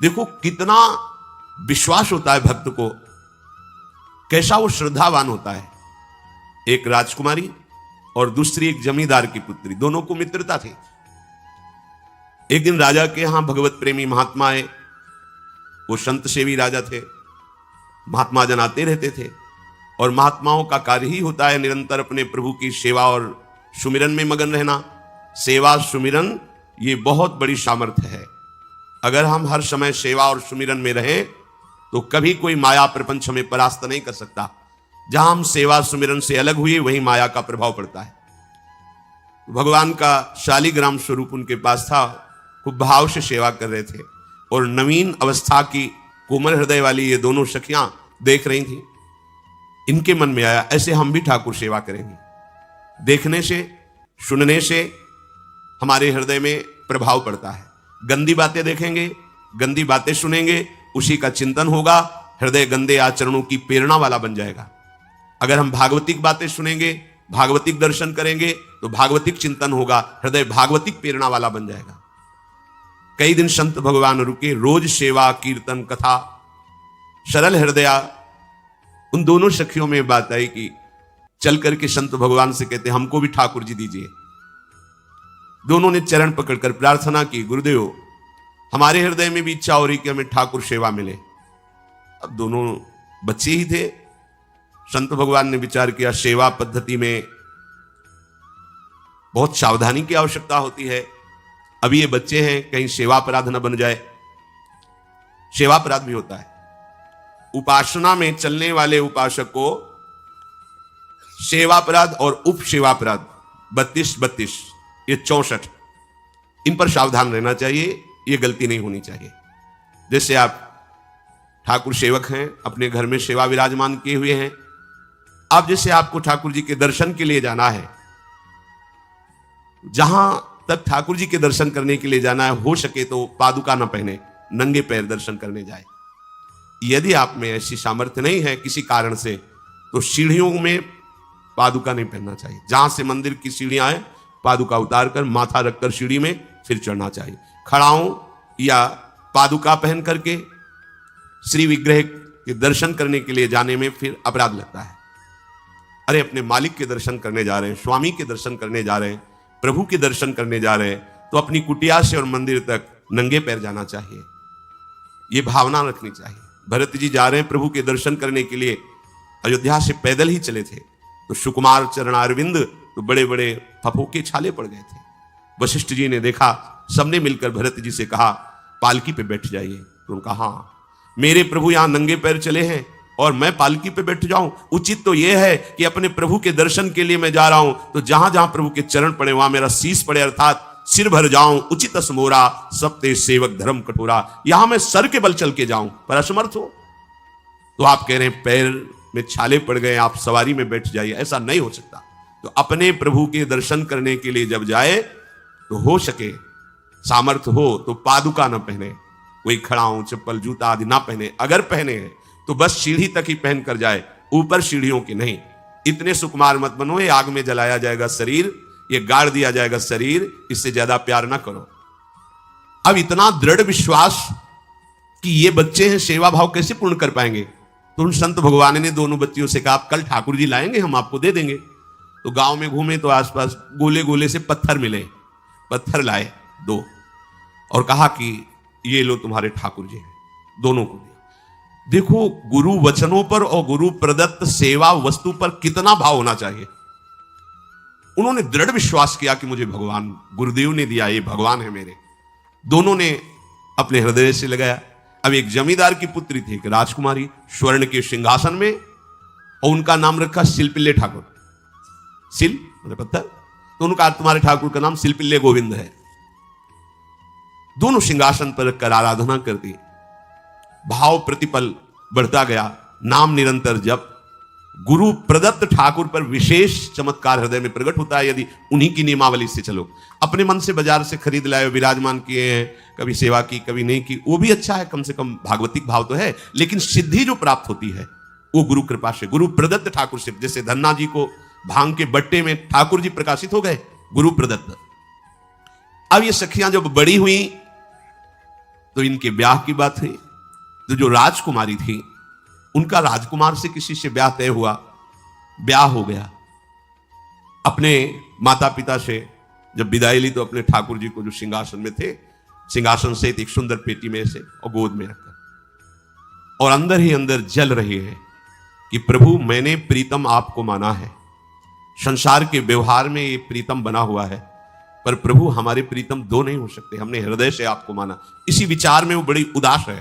देखो कितना विश्वास होता है भक्त को, कैसा वो श्रद्धावान होता है। एक राजकुमारी और दूसरी एक जमींदार की पुत्री, दोनों को मित्रता थी। एक दिन राजा के यहां भगवत प्रेमी महात्मा आए। वो संत सेवी राजा थे, महात्मा जन आते रहते थे और महात्माओं का कार्य ही होता है निरंतर अपने प्रभु की सेवा और सुमिरन में मगन रहना। सेवा सुमिरन ये बहुत बड़ी सामर्थ्य है। अगर हम हर समय सेवा और सुमिरन में रहें तो कभी कोई माया प्रपंच हमें परास्त नहीं कर सकता। जहां हम सेवा सुमिरन से अलग हुए वहीं माया का प्रभाव पड़ता है। भगवान का शालिग्राम स्वरूप उनके पास था, खूब भाव से सेवा कर रहे थे और नवीन अवस्था की कोमल हृदय वाली ये दोनों सखियां देख रही थी। इनके मन में आया ऐसे हम भी ठाकुर सेवा करेंगे। देखने से सुनने से हमारे हृदय में प्रभाव पड़ता है। गंदी बातें देखेंगे, गंदी बातें सुनेंगे, उसी का चिंतन होगा, हृदय गंदे आचरणों की प्रेरणा वाला बन जाएगा। अगर हम भागवतिक बातें सुनेंगे, भागवतिक दर्शन करेंगे तो भागवतिक चिंतन होगा, हृदय भागवतिक प्रेरणा वाला बन जाएगा। कई दिन संत भगवान रुके, रोज सेवा कीर्तन कथा, सरल हृदया। उन दोनों सखियों में बात आई कि चल करके संत भगवान से कहते हमको भी ठाकुर जी दीजिए। दोनों ने चरण पकड़कर प्रार्थना की, गुरुदेव हमारे हृदय में भी इच्छा हो रही कि हमें ठाकुर सेवा मिले। अब दोनों बच्चे ही थे। संत भगवान ने विचार किया सेवा पद्धति में बहुत सावधानी की आवश्यकता होती है। अभी ये बच्चे हैं, कहीं सेवा अपराध न बन जाए। सेवा अपराध भी होता है। उपासना में चलने वाले उपासक को सेवा अपराध और उप सेवा अपराध 32 ये 64, इन पर सावधान रहना चाहिए। ये गलती नहीं होनी चाहिए। जैसे आप ठाकुर सेवक हैं, अपने घर में सेवा विराजमान किए हुए हैं। अब जैसे आपको ठाकुर जी के दर्शन के लिए जाना है, जहां तक ठाकुर जी के दर्शन करने के लिए जाना है, हो सके तो पादुका न पहने, नंगे पैर दर्शन करने जाए। यदि आप में ऐसी सामर्थ्य नहीं है किसी कारण से, तो सीढ़ियों में पादुका नहीं पहनना चाहिए। जहां से मंदिर की सीढ़ियां हैं, पादुका उतार कर माथा रखकर सीढ़ी में फिर चढ़ना चाहिए। खड़ाओं या पादुका पहन करके श्री विग्रह के दर्शन करने के लिए जाने में फिर अपराध लगता है। अरे अपने मालिक के दर्शन करने जा रहे हैं, स्वामी के दर्शन करने जा रहे हैं, प्रभु के दर्शन करने जा रहे हैं, तो अपनी कुटिया से और मंदिर तक नंगे पैर जाना चाहिए। ये भावना रखनी चाहिए। भरत जी जा रहे हैं प्रभु के दर्शन करने के लिए, अयोध्या से पैदल ही चले थे, तो सुकुमार चरणारविंद तो बड़े बड़े फफोके छाले पड़ गए थे। वशिष्ठ जी ने देखा, सबने मिलकर भरत जी से कहा पालकी पे बैठ जाइए। तो उनका हाँ, मेरे प्रभु यहां नंगे पैर चले हैं और मैं पालकी पे बैठ जाऊं? उचित तो यह है कि अपने प्रभु के दर्शन के लिए मैं जा रहा हूं, तो जहां जहां प्रभु के चरण पड़े वहां मेरा शीश पड़े, अर्थात सिर भर जाऊं। उचित असमोरा सबते सेवक धर्म कठोरा, यहां मैं सर के बल चल के जाऊं पर असमर्थ हो। तो आप कह रहे हैं पैर में छाले पड़ गए, आप सवारी में बैठ जाइए, ऐसा नहीं हो सकता। तो अपने प्रभु के दर्शन करने के लिए जब जाए तो हो सके, सामर्थ्य हो तो पादुका न पहने, कोई खड़ाऊं चप्पल जूता आदि ना पहने। अगर पहने हैं तो बस सीढ़ी तक ही पहन कर जाए, ऊपर सीढ़ियों की नहीं। इतने सुकुमार मत बनो, ये आग में जलाया जाएगा शरीर, ये गाड़ दिया जाएगा शरीर, इससे ज्यादा प्यार ना करो। अब इतना दृढ़ विश्वास कि ये बच्चे हैं, सेवा भाव कैसे पूर्ण कर पाएंगे? तो उन संत भगवान ने दोनों बच्चियों से कहा कल ठाकुर जी लाएंगे, हम आपको दे देंगे। तो गांव में घूमे तो आसपास गोले गोले से पत्थर मिले, पत्थर लाए 2 और कहा कि ये लो तुम्हारे ठाकुर जी हैं, दोनों को। देखो गुरु वचनों पर और गुरु प्रदत्त सेवा वस्तु पर कितना भाव होना चाहिए। उन्होंने दृढ़ विश्वास किया कि मुझे भगवान गुरुदेव ने दिया, ये भगवान है मेरे। दोनों ने अपने हृदय से लगाया। अब एक जमींदार की पुत्री थी, एक राजकुमारी, स्वर्ण के सिंहासन में, और उनका नाम रखा शिल्पिल्ले ठाकुर। शिल मतलब पत्थर, तो उनका तुम्हारे ठाकुर का नाम शिल्पिल्ले गोविंद है। दोनों सिंहासन पर रखकर आराधना करती, भाव प्रतिपल बढ़ता गया, नाम निरंतर जप। गुरु प्रदत्त ठाकुर पर विशेष चमत्कार हृदय में प्रकट होता है यदि उन्हीं की नियमावली से चलो। अपने मन से बाजार से खरीद लाए, विराजमान किए हैं, कभी सेवा की कभी नहीं की, वो भी अच्छा है, कम से कम भागवतिक भाव तो है। लेकिन सिद्धि जो प्राप्त होती है वो गुरु कृपा से, गुरु प्रदत्त ठाकुर से। जैसे धन्ना जी को भांग के बट्टे में ठाकुर जी प्रकाशित हो गए, गुरु प्रदत्त। अब ये सखियां जब बड़ी हुई तो इनके ब्याह की बात हुई। तो जो राजकुमारी थी, उनका राजकुमार से किसी से ब्याह तय हुआ, ब्याह हो गया। अपने माता पिता से जब विदाई ली तो अपने ठाकुर जी को जो सिंहासन में थे, सिंहासन से एक सुंदर पेटी में से और गोद में रखकर, और अंदर ही अंदर जल रही है कि प्रभु मैंने प्रीतम आपको माना है, संसार के व्यवहार में ये प्रीतम बना हुआ है, पर प्रभु हमारे प्रीतम दो नहीं हो सकते, हमने हृदय से आपको माना। इसी विचार में वो बड़ी उदास है।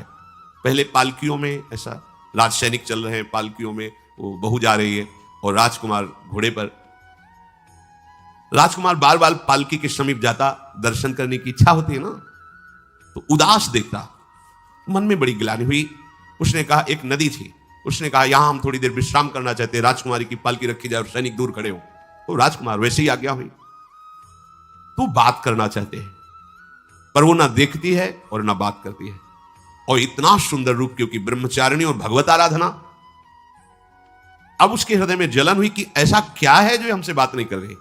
पहले पालकियों में ऐसा राज सैनिक चल रहे हैं, पालकियों में वो बहू जा रही है और राजकुमार घोड़े पर। राजकुमार बार बार पालकी के समीप जाता, दर्शन करने की इच्छा होती है ना, तो उदास देखता, मन में बड़ी गिलानी हुई। उसने कहा, एक नदी थी, उसने कहा यहां हम थोड़ी देर विश्राम करना चाहते हैं, राजकुमारी की पालकी रखी जाए और सैनिक दूर खड़े हो। तो राजकुमार वैसे ही आज्ञा हुई। तो बात करना चाहते हैं, पर वो ना देखती है और ना बात करती है, और इतना सुंदर रूप, क्योंकि ब्रह्मचारिणी और भगवत आराधना। अब उसके हृदय में जलन हुई कि ऐसा क्या है जो हमसे बात नहीं कर रही।